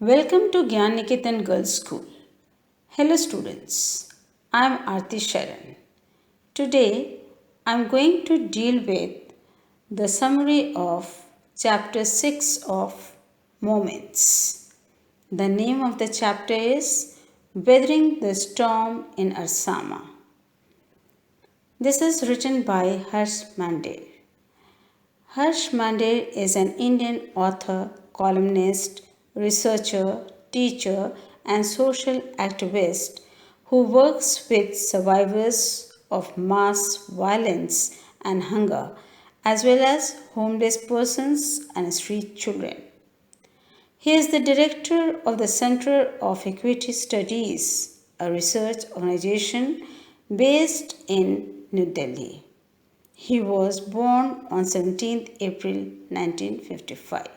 Welcome to Gyan Niketan Girls School. Hello students, I am Aarti Sharan. Today I am going to deal with the summary of chapter 6 of Moments. The name of the chapter is Weathering the Storm in Arsama. This is written by Harsh Mandel. Harsh Mandel is an Indian author, columnist, researcher, teacher, and social activist who works with survivors of mass violence and hunger, as well as homeless persons and street children. He is the director of the Center of Equity Studies, a research organization based in New Delhi. He was born on 17th April 1955.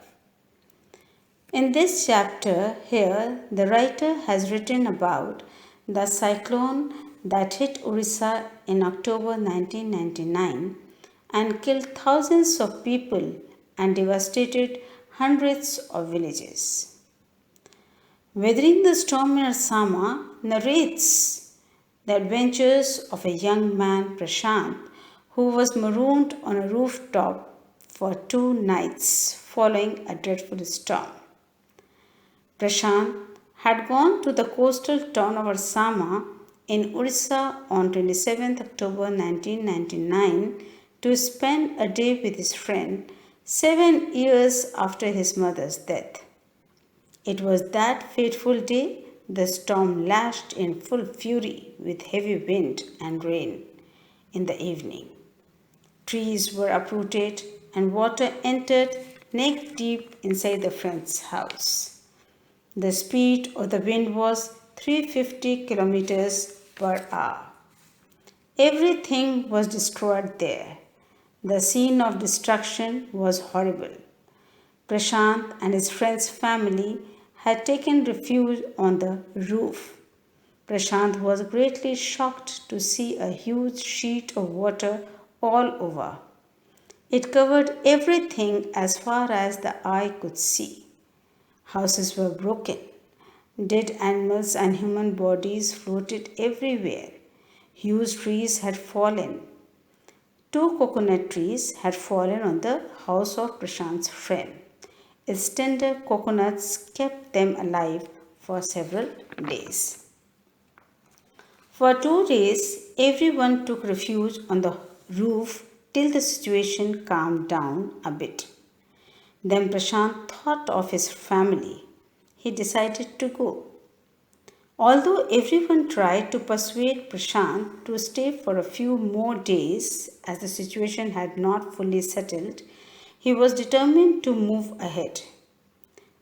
In this chapter here, the writer has written about the cyclone that hit Orissa in October 1999 and killed thousands of people and devastated hundreds of villages. Weathering the Storm in Assama narrates the adventures of a young man, Prashant, who was marooned on a rooftop for 2 nights following a dreadful storm. Prashant had gone to the coastal town of Arsama in Orissa on 27 October 1999 to spend a day with his friend 7 years after his mother's death. It was that fateful day the storm lashed in full fury with heavy wind and rain in the evening. Trees were uprooted and water entered neck deep inside the friend's house. The speed of the wind was 350 kilometers per hour. Everything was destroyed there. The scene of destruction was horrible. Prashant and his friend's family had taken refuge on the roof. Prashant was greatly shocked to see a huge sheet of water all over. It covered everything as far as the eye could see. Houses were broken. Dead animals and human bodies floated everywhere. Huge trees had fallen. 2 coconut trees had fallen on the house of Prashant's friend. Its tender coconuts kept them alive for several days. For 2 days, everyone took refuge on the roof till the situation calmed down a bit. Then Prashant thought of his family. He decided to go. Although everyone tried to persuade Prashant to stay for a few more days as the situation had not fully settled, he was determined to move ahead.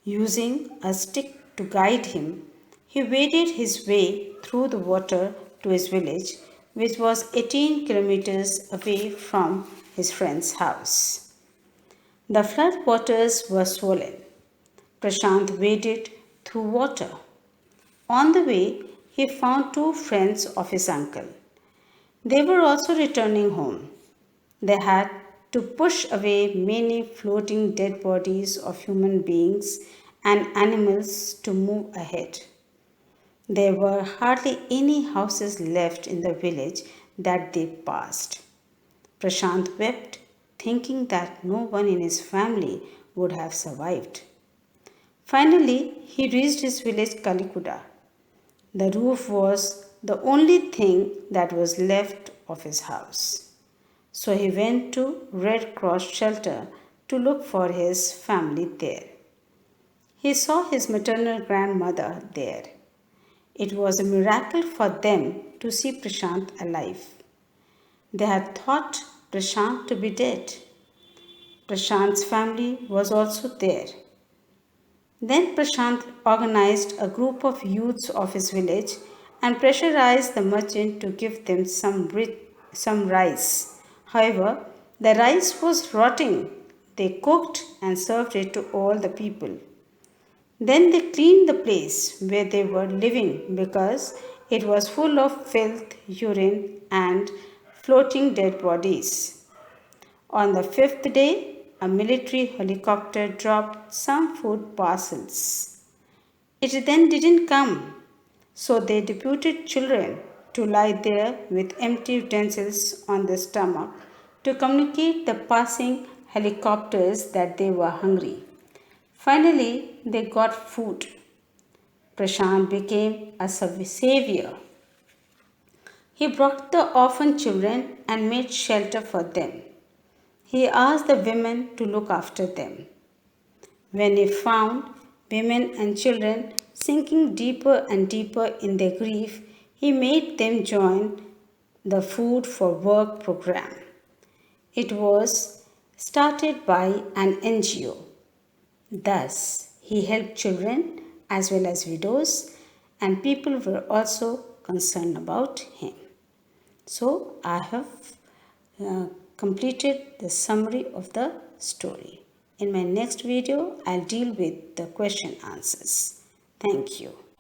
Using a stick to guide him, he waded his way through the water to his village, which was 18 kilometers away from his friend's house. The flood waters were swollen. Prashant waded through water. On the way, he found 2 friends of his uncle. They were also returning home. They had to push away many floating dead bodies of human beings and animals to move ahead. There were hardly any houses left in the village that they passed. Prashant wept, thinking that no one in his family would have survived. Finally, he reached his village Kalikuda. The roof was the only thing that was left of his house. So he went to Red Cross shelter to look for his family there. He saw his maternal grandmother there. It was a miracle for them to see Prashant alive. They had thought Prashant to be dead. Prashant's family was also there. Then Prashant organized a group of youths of his village and pressurized the merchant to give them some rice. However, the rice was rotting. They cooked and served it to all the people. Then they cleaned the place where they were living because it was full of filth, urine, and floating dead bodies. On the 5th day, a military helicopter dropped some food parcels. It then didn't come, so they deputed children to lie there with empty utensils on their stomach to communicate the passing helicopters that they were hungry. Finally, they got food. Prashant became a savior. He brought the orphan children and made shelter for them. He asked the women to look after them. When he found women and children sinking deeper and deeper in their grief, he made them join the Food for Work program. It was started by an NGO. Thus, he helped children as well as widows, and people were also concerned about him. So, I have completed the summary of the story. In my next video, I'll deal with the question answers. Thank you.